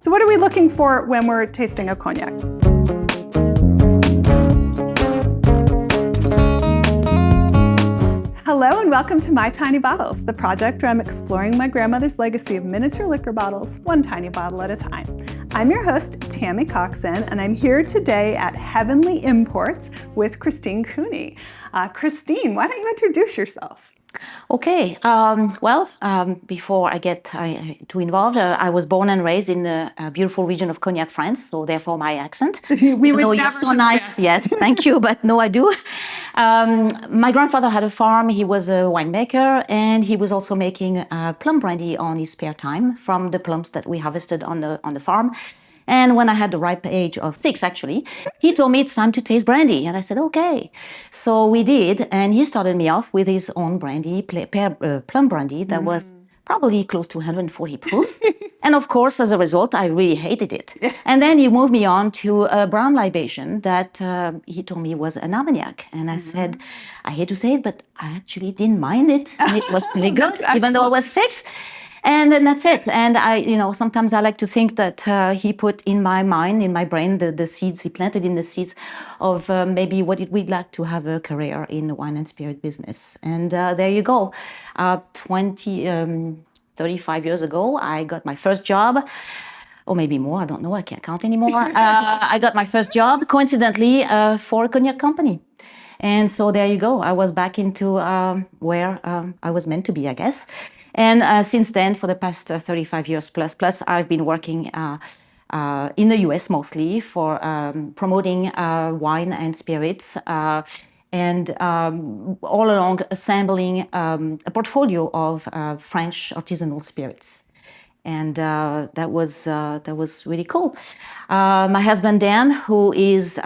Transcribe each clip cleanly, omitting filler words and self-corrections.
So what are we looking for when we're tasting a cognac? Hello and welcome to My Tiny Bottles, the project where I'm exploring my grandmother's legacy of miniature liquor bottles, one tiny bottle at a time. I'm your host, Tammy Coxon, and I'm here today at Heavenly Imports with Christine Cooney. Christine, why don't you introduce yourself? Okay, before I get too involved, I was born and raised in the beautiful region of Cognac, France, so therefore my accent. You're so nice, yes, thank you, but no, I do. My grandfather had a farm, he was a winemaker, and he was also making plum brandy on his spare time from the plums that we harvested on the farm. And when I had the ripe age of 6, actually, he told me it's time to taste brandy. And I said, okay. So we did. And he started me off with his own brandy, plum brandy that was probably close to 140 proof. And of course, as a result, I really hated it. And then he moved me on to a brown libation that he told me was an Armagnac. And I said, I hate to say it, but I actually didn't mind it. And it was pretty good, even though I was 6. And then that's it. And sometimes I like to think that he put in my mind, in my brain, the seeds, he planted in the seeds of maybe what we'd like to have a career in the wine and spirit business. And there you go. 35 years ago, I got my first job. Or maybe more, I don't know, I can't count anymore. I got my first job, coincidentally, for a cognac company. And so there you go. I was back into where I was meant to be, I guess. And since then, for the past 35 years plus, I've been working in the US mostly for promoting wine and spirits and all along assembling a portfolio of French artisanal spirits. And that was really cool. My husband, Dan, who is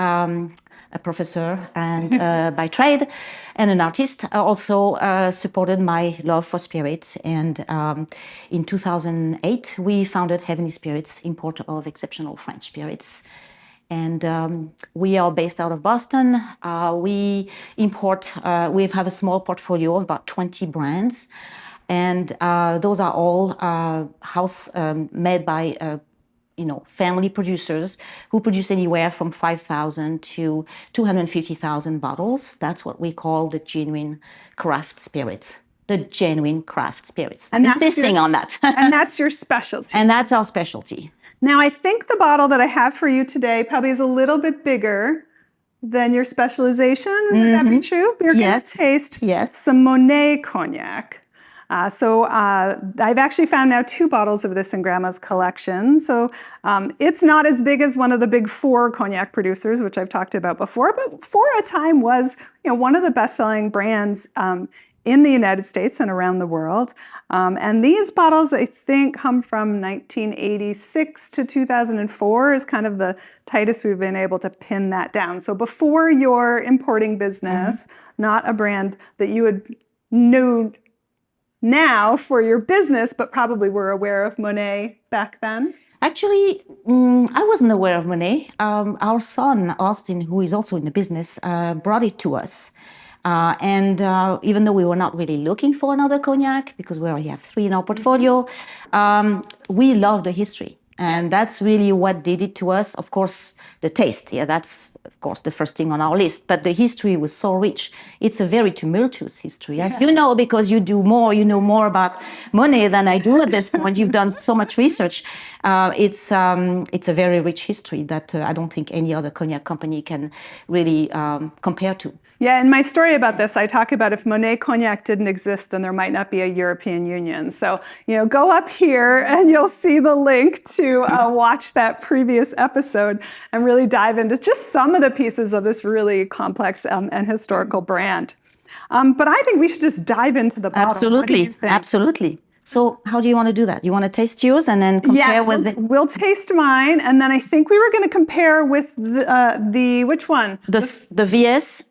a professor and by trade and an artist, also supported my love for spirits. And in 2008, we founded Heavenly Spirits, importer of exceptional French spirits. And we are based out of Boston. We import, we have a small portfolio of about 20 brands. And those are all house made by family producers who produce anywhere from 5,000 to 250,000 bottles. That's what we call the genuine craft spirits. The genuine craft spirits. And insisting on that. And that's your specialty. And that's our specialty. Now, I think the bottle that I have for you today probably is a little bit bigger than your specialization. Would that be true? You're going to taste some Monnet Cognac. I've actually found now 2 bottles of this in Grandma's collection. So it's not as big as one of the big 4 cognac producers, which I've talked about before, but for a time was one of the best-selling brands in the United States and around the world. And these bottles, I think, come from 1986 to 2004 is kind of the tightest we've been able to pin that down. So before your importing business, not a brand that you would know now for your business, but probably were aware of Monnet back then? Actually, I wasn't aware of Monnet. Our son, Austin, who is also in the business, brought it to us. And even though we were not really looking for another cognac, because we already have 3 in our portfolio, we love the history. And that's really what did it to us. Of course, the taste, that's, of course, the first thing on our list. But the history was so rich. It's a very tumultuous history. As you know, because you know more about Monnet than I do at this point. You've done so much research. It's a very rich history that I don't think any other cognac company can really compare to. Yeah, in my story about this, I talk about if Monnet Cognac didn't exist, then there might not be a European Union. So, go up here and you'll see the link to watch that previous episode and really dive into just some of the pieces of this really complex and historical brand. But I think we should just dive into the bottle. Absolutely, absolutely. So how do you want to do that? You want to taste yours and then compare with we'll taste mine, and then I think we were going to compare with the which one? The VS.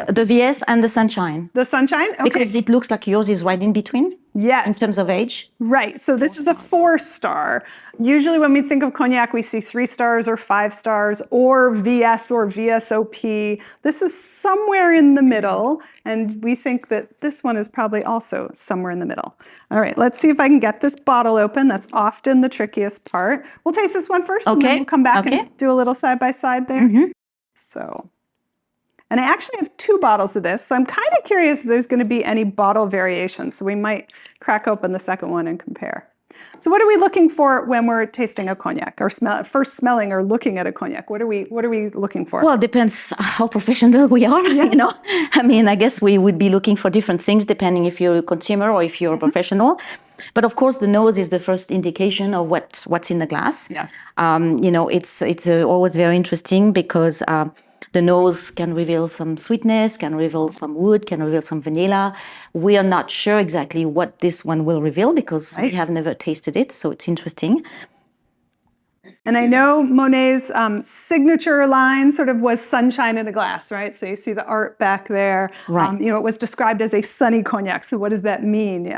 The VS and the Sunshine. The Sunshine? Okay. Because it looks like yours is right in between. Yes. In terms of age? Right. So this is a 4-star. Usually when we think of cognac, we see 3 stars or 5 stars or VS or VSOP. This is somewhere in the middle. And we think that this one is probably also somewhere in the middle. All right, let's see if I can get this bottle open. That's often the trickiest part. We'll taste this one first, and then we'll come back and do a little side-by-side there. So, and I actually have 2 bottles of this, so I'm kind of curious if there's going to be any bottle variations. So we might crack open the second one and compare. So what are we looking for when we're tasting a cognac or first smelling or looking at a cognac? What are we looking for? Well, it depends how professional we are, you know. I mean, I guess we would be looking for different things depending if you're a consumer or if you're a professional. But of course, the nose is the first indication of what's in the glass. Yes. You know, it's always very interesting because the nose can reveal some sweetness, can reveal some wood, can reveal some vanilla. We are not sure exactly what this one will reveal because we have never tasted it, so it's interesting. And I know Monnet's signature line sort of was sunshine in a glass, right? So you see the art back there. Right. You know, it was described as a sunny cognac. So what does that mean?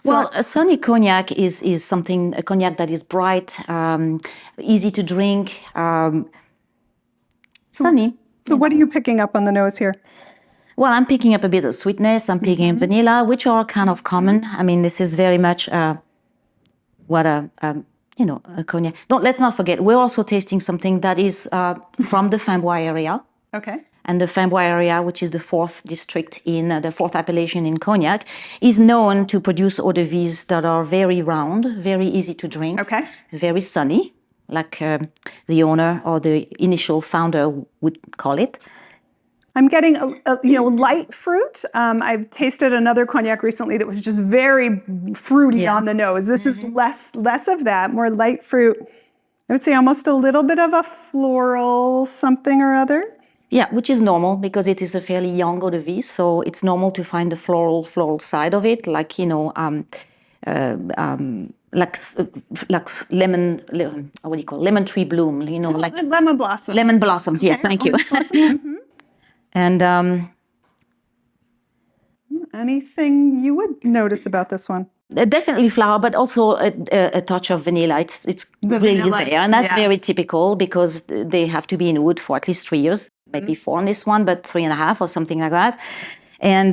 Well, a sunny cognac is a cognac that is bright, easy to drink, sunny. So what are you picking up on the nose here? Well, I'm picking up a bit of sweetness. I'm picking up vanilla, which are kind of common. I mean, this is very much what a cognac. Let's not forget, we're also tasting something that is from the Framboise area. Okay. And the Framboise area, which is the 4th district in the 4th appellation in Cognac, is known to produce eau de vie that are very round, very easy to drink, very sunny, like the owner or the initial founder would call it. I'm getting light fruit. I've tasted another cognac recently that was just very fruity on the nose. This is less of that, more light fruit. I would say almost a little bit of a floral something or other. Yeah, which is normal because it is a fairly young eau de vie, so it's normal to find the floral side of it, like like lemon, what do you call it? Lemon tree bloom, you know, like lemon blossom. Lemon blossoms. Yes, thank you. And anything you would notice about this one? Definitely flower, but also a touch of vanilla. It's really there, and that's very typical because they have to be in wood for at least 3 years, maybe 4 on this one, but 3.5 or something like that. And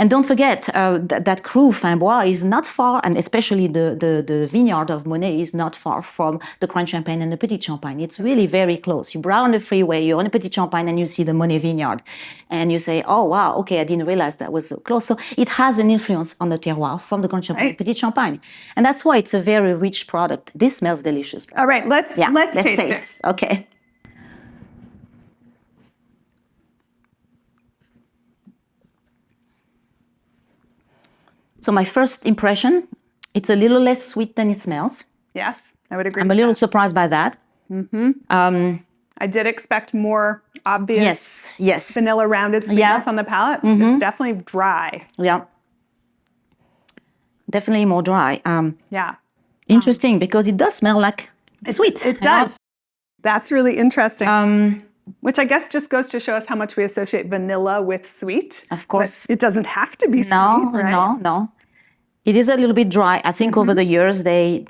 don't forget that Cru Framboise is not far, and especially the vineyard of Monnet is not far from the Grand Champagne and the Petit Champagne. It's really very close. You browse the freeway, you're on the Petit Champagne, and you see the Monnet vineyard, and you say, "Oh wow, okay, I didn't realize that was so close." So it has an influence on the terroir from the Grand Champagne, Petit Champagne, and that's why it's a very rich product. This smells delicious. All right, let's taste it. Okay. So my first impression, it's a little less sweet than it smells. Yes, I would agree. I'm a little surprised by that. I did expect more obvious vanilla rounded sweetness on the palate. It's definitely dry. Yeah. Definitely more dry. Yeah. Interesting, because it does smell like sweet. It does. That's really interesting. Which I guess just goes to show us how much we associate vanilla with sweet. Of course. But it doesn't have to be sweet, right? No. It is a little bit dry. I think over the years, they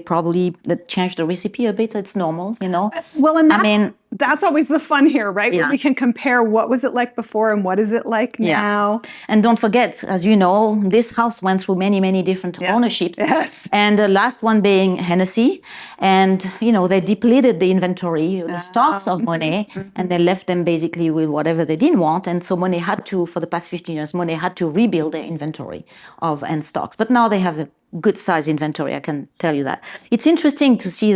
probably changed the recipe a bit. It's normal, you know. Well, and that's always the fun here, right? Yeah. Where we can compare what was it like before and what is it like now. And don't forget, as you know, this house went through many, many different ownerships. Yes. And the last one being Hennessy. And, they depleted the inventory, the stocks of Monnet, and they left them basically with whatever they didn't want. And so Monnet had to, for the past 15 years, Monnet had to rebuild their inventory and stocks. But now they have a good size inventory, I can tell you that. It's interesting to see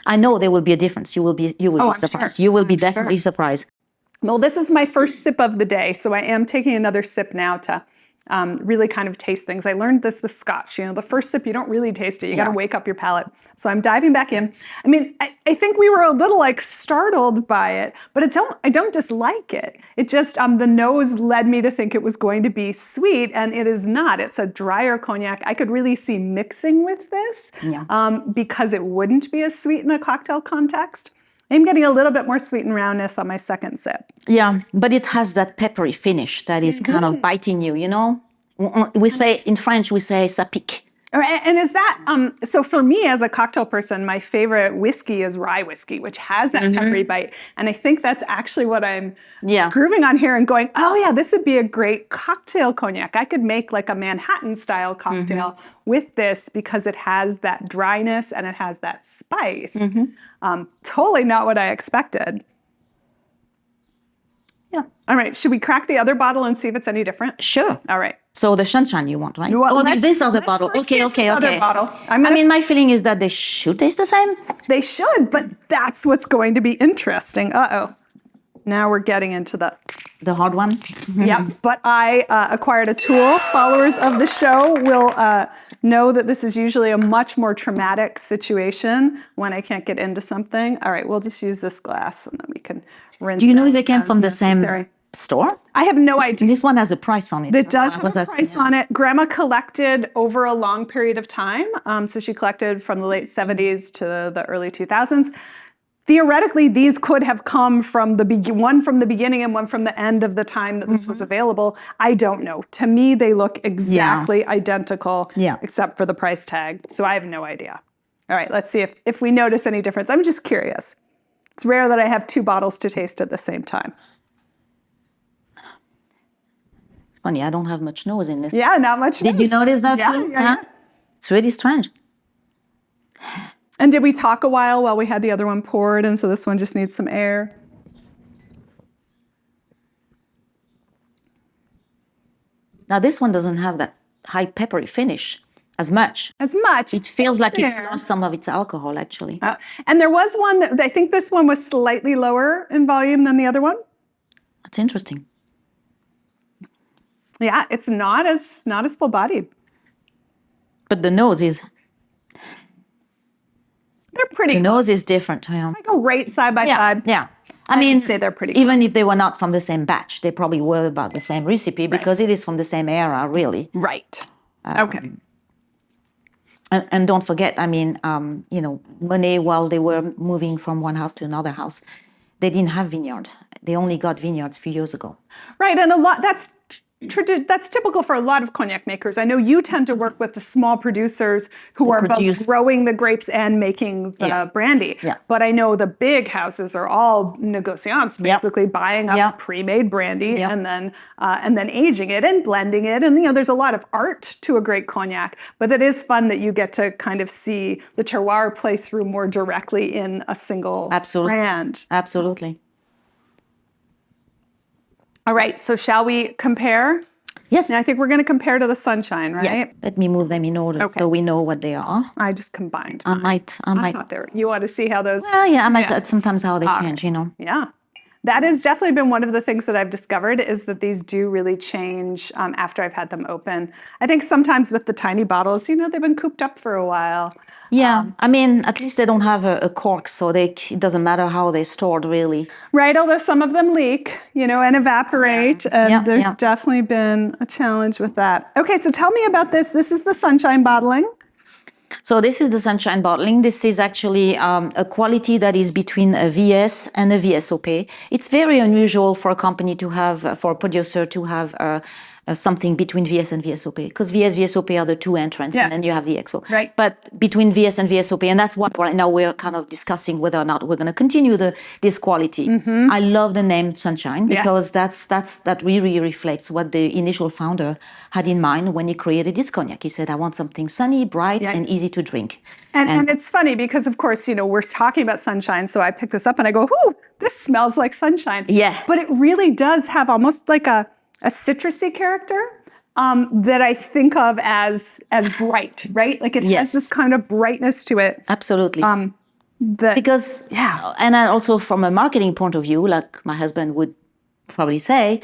I know there will be a difference. You will be surprised. Sure. You will be definitely surprised. Well, this is my first sip of the day, so I am taking another sip now to really kind of taste things. I learned this with Scotch. The first sip, you don't really taste it. You got to wake up your palate. So I'm diving back in. I mean, I think we were a little startled by it, but I don't dislike it. It just, the nose led me to think it was going to be sweet, and it is not. It's a drier cognac. I could really see mixing with this because it wouldn't be as sweet in a cocktail context. I'm getting a little bit more sweet and roundness on my second sip. Yeah, but it has that peppery finish that is kind of biting you, We say, in French, we say ça pique. And is that, so for me as a cocktail person, my favorite whiskey is rye whiskey, which has that peppery bite. And I think that's actually what I'm grooving on here and going, oh yeah, this would be a great cocktail cognac. I could make like a Manhattan style cocktail with this because it has that dryness and it has that spice. Totally not what I expected. Yeah. All right. Should we crack the other bottle and see if it's any different? Sure. All right. So the sunshine you want, right? Well, this other bottle. Okay. Other bottle. I mean, my feeling is that they should taste the same. They should, but that's what's going to be interesting. Uh-oh. Now we're getting into the hard one. Yeah, but I acquired a tool. Followers of the show will know that this is usually a much more traumatic situation when I can't get into something. All right, we'll just use this glass and then we can rinse. Do you know if they came from the same store? I have no idea. This one has a price on it. It does have a price on it. Grandma collected over a long period of time. So she collected from the late 70s to the early 2000s. Theoretically, these could have come from one from the beginning and one from the end of the time that this was available. I don't know. To me, they look exactly identical, except for the price tag. So I have no idea. All right, let's see if we notice any difference. I'm just curious. It's rare that I have two bottles to taste at the same time. It's funny, I don't have much nose in this. Yeah, not much nose. Did you notice that too? Yeah. It's really strange. And did we talk a while we had the other one poured, and so this one just needs some air? Now this one doesn't have that high peppery finish as much. It feels like it's lost some of its alcohol, actually. And there was one that I think this one was slightly lower in volume than the other one. That's interesting. Yeah, it's not as full-bodied. But the nose is... They're pretty The nose is different. You know? I go right side by side. Yeah. I mean, say they're pretty even close. if they were not from the same batch, they probably were about the same recipe because it is from the same era, really. Right. Okay. And don't forget, I mean, Monnet, while they were moving from one house to another house, they didn't have vineyard. They only got vineyards a few years ago. Right, and that's typical for a lot of cognac makers. I know you tend to work with the small producers who are both growing the grapes and making the brandy. Yeah. But I know the big houses are all negociants, basically buying up pre-made brandy and then aging it and blending it. And there's a lot of art to a great cognac, but it is fun that you get to kind of see the terroir play through more directly in a single brand. Absolutely. All right, so shall we compare? Yes. And I think we're going to compare to the sunshine, right? Yes. Let me move them in order so we know what they are. I just combined. I might. You want to see how those... Well, yeah, I might sometimes how they change, Yeah. That has definitely been one of the things that I've discovered is that these do really change after I've had them open. I think sometimes with the tiny bottles, they've been cooped up for a while. Yeah, I mean, at least they don't have a cork, so it doesn't matter how they're stored, really. Right, although some of them leak, and evaporate, and there's definitely been a challenge with that. Okay, so tell me about this. This is the sunshine bottling. So this is the sunshine bottling. This is actually a quality that is between a VS and a VSOP. It's very unusual for a company to have, for a producer to have something between VS and VSOP, because VS, VSOP are the two entrants, and then you have the XO. Right. But between VS and VSOP, and that's what right now we're kind of discussing whether or not we're going to continue this quality. I love the name Sunshine because that really reflects what the initial founder had in mind when he created this cognac. He said, I want something sunny, bright, and easy to drink. And it's funny because, of course, we're talking about sunshine, so I pick this up and I go, ooh, this smells like sunshine. Yeah. But it really does have almost like a citrusy character that I think of as bright, right? Like it has this kind of brightness to it. Absolutely. Because, and also from a marketing point of view, like my husband would probably say,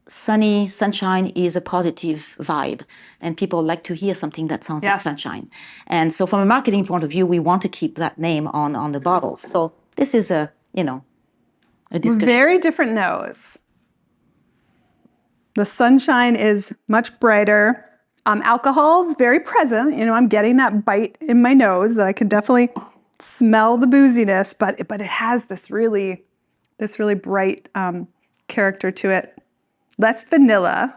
sunshine is a positive vibe, and people like to hear something that sounds like sunshine. And so from a marketing point of view, we want to keep that name on the bottles. So this is a discussion. Very different nose. The sunshine is much brighter. Alcohol is very present. I'm getting that bite in my nose that I can definitely smell the booziness, but it has this really bright character to it. Less vanilla.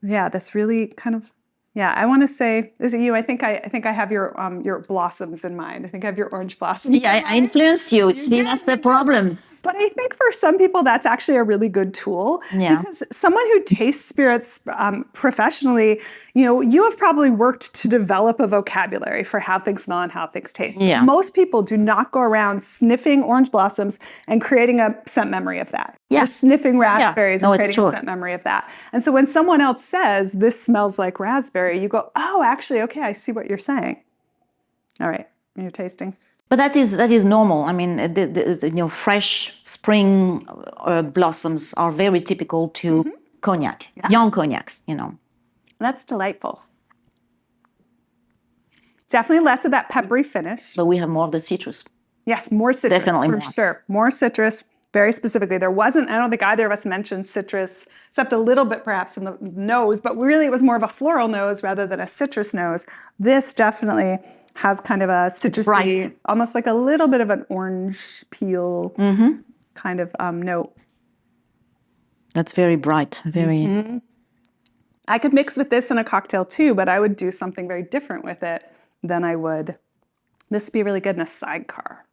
Yeah, this really kind of, yeah, I want to say, is it you? I think I have your blossoms in mind. I think I have your orange blossoms. Yeah, I influenced you. See, that's the problem. But I think for some people, that's actually a really good tool Yeah. because someone who tastes spirits professionally, you have probably worked to develop a vocabulary for how things smell and how things taste. Yeah. Most people do not go around sniffing orange blossoms and creating a scent memory of that. Yeah. Or sniffing raspberries No, and it's creating true. a scent memory of that. And so when someone else says, this smells like raspberry, you go, oh, actually, okay, I see what you're saying. All right, you're tasting. But that is normal. I mean, fresh spring blossoms are very typical to cognac, young cognacs. That's delightful. Definitely less of that peppery finish. But we have more of the citrus. Yes, more citrus. Definitely for more. sure. More citrus, very specifically. There wasn't, I don't think either of us mentioned citrus, except a little bit perhaps in the nose, but really it was more of a floral nose rather than a citrus nose. This definitely has kind of a citrusy, almost like a little bit of an orange peel kind of note. That's very bright, very... I could mix with this in a cocktail too, but I would do something very different with it than I would. This would be really good in a sidecar.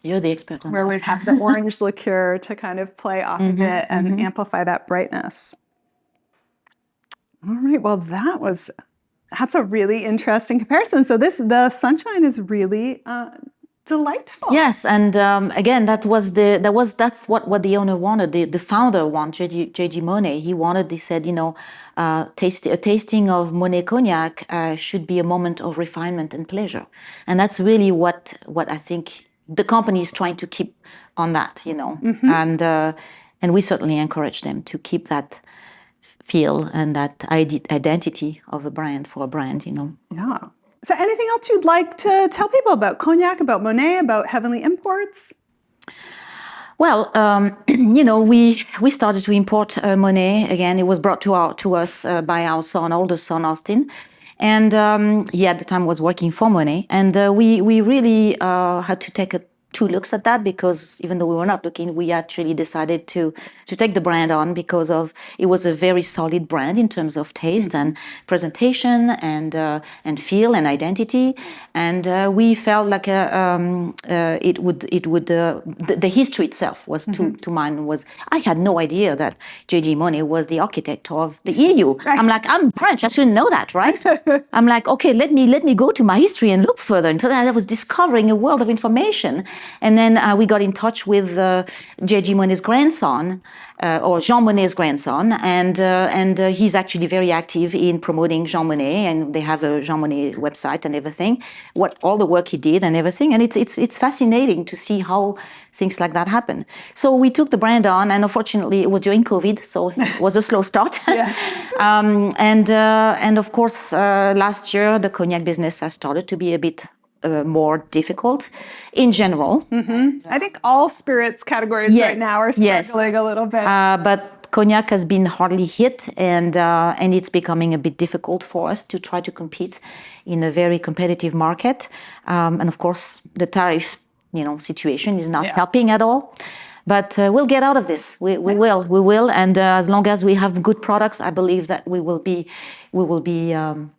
You're the expert on where that. we'd have the orange liqueur to kind of play off of it and amplify that brightness. All right, well, that's a really interesting comparison. So the sunshine is really delightful. Yes, and again, that's what the owner wanted. The founder wanted, J.G. Monnet. He said, a tasting of Monnet cognac should be a moment of refinement and pleasure, and that's really what I think the company is trying to keep on that, and we certainly encourage them to keep that feel and that identity of a brand for a brand, Yeah. So anything else you'd like to tell people about Cognac, about Monnet, about Heavenly Imports? Well, we started to import Monnet. Again, it was brought to us by our older son, Austin. And he at the time was working for Monnet. And we really had to take two looks at that, because even though we were not looking, we actually decided to take the brand on, because it was a very solid brand in terms of taste and presentation and feel and identity, and we felt like it would the history itself was to mine was, I had no idea that J.G. Monnet was the architect of the EU. Right. I'm like, I'm French, I should know that, right? I'm like, okay, let me go to my history and look further. And so then I was discovering a world of information. And then we got in touch with J.G. Monnet's grandson, or Jean Monnet's grandson, and he's actually very active in promoting Jean Monnet, and they have a Jean Monnet website and everything, all the work he did and everything, and it's fascinating to see how things like that happen. So we took the brand on, and unfortunately it was during COVID, so it was a slow start. And of course last year the cognac business has started to be a bit more difficult in general. I think all spirits categories right now are struggling a little bit. But cognac has been hardly hit, and it's becoming a bit difficult for us to try to compete in a very competitive market. And of course, the tariff, situation is not helping at all. But we'll get out of this. We will. And as long as we have good products, I believe that we will be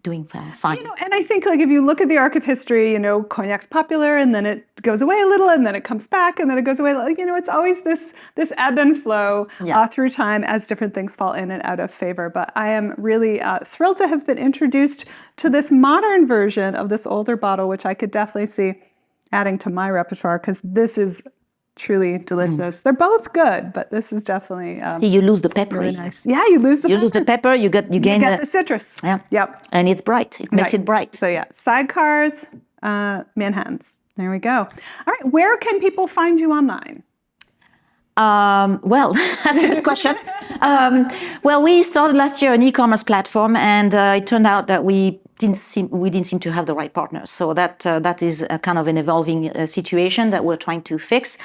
doing fine. And I think, if you look at the arc of history, cognac's popular, and then it goes away a little, and then it comes back, and then it goes away. It's always this ebb and flow through time as different things fall in and out of favor. But I am really thrilled to have been introduced to this modern version of this older bottle, which I could definitely see adding to my repertoire, because this is truly delicious. They're both good, but this is definitely see, you lose the pepper. Really nice. Yeah, you lose the pepper. Lose the pepper. You gain the citrus. Yeah. Yep. And it's bright. It makes it bright. So sidecars, Manhattans. There we go. All right. Where can people find you online? Well, that's a good question. Well, we started last year an e-commerce platform, and it turned out that we didn't seem to have the right partners. So that is a kind of an evolving situation that we're trying to fix.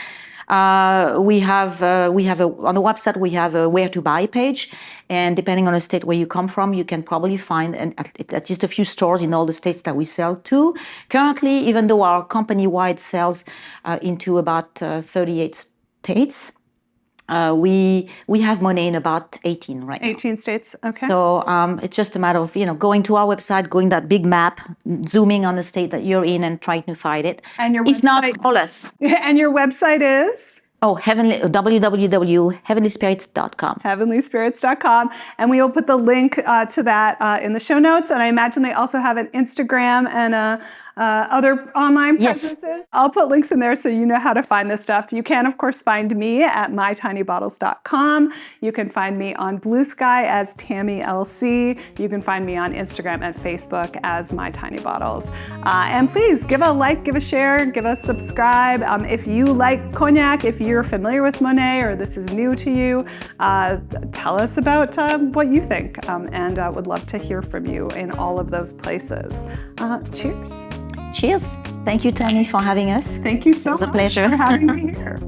We have on the website we have a where to buy page, and depending on the state where you come from, you can probably find at least a few stores in all the states that we sell to. Currently, even though our company-wide sells into about 38 states, We have Monnet in about 18 right now. 18 states, okay. So it's just a matter of, going to our website, going that big map, zooming on the state that you're in and trying to find it. And your if not, website- call us. And your website is? www.heavenlyspirits.com. Heavenlyspirits.com. And we will put the link to that in the show notes. And I imagine they also have an Instagram and other online presences. I'll put links in there so you know how to find this stuff. You can, of course, find me at mytinybottles.com. You can find me on Blue Sky as Tammy LC. You can find me on Instagram and Facebook as My Tiny Bottles. And please give a like, give a share, give us subscribe. If you like cognac, if you're familiar with Monnet or this is new to you, tell us about what you think. And would love to hear from you in all of those places. Cheers. Cheers. Thank you, Tammy, for having us. Thank you so much. It was a pleasure for having me here.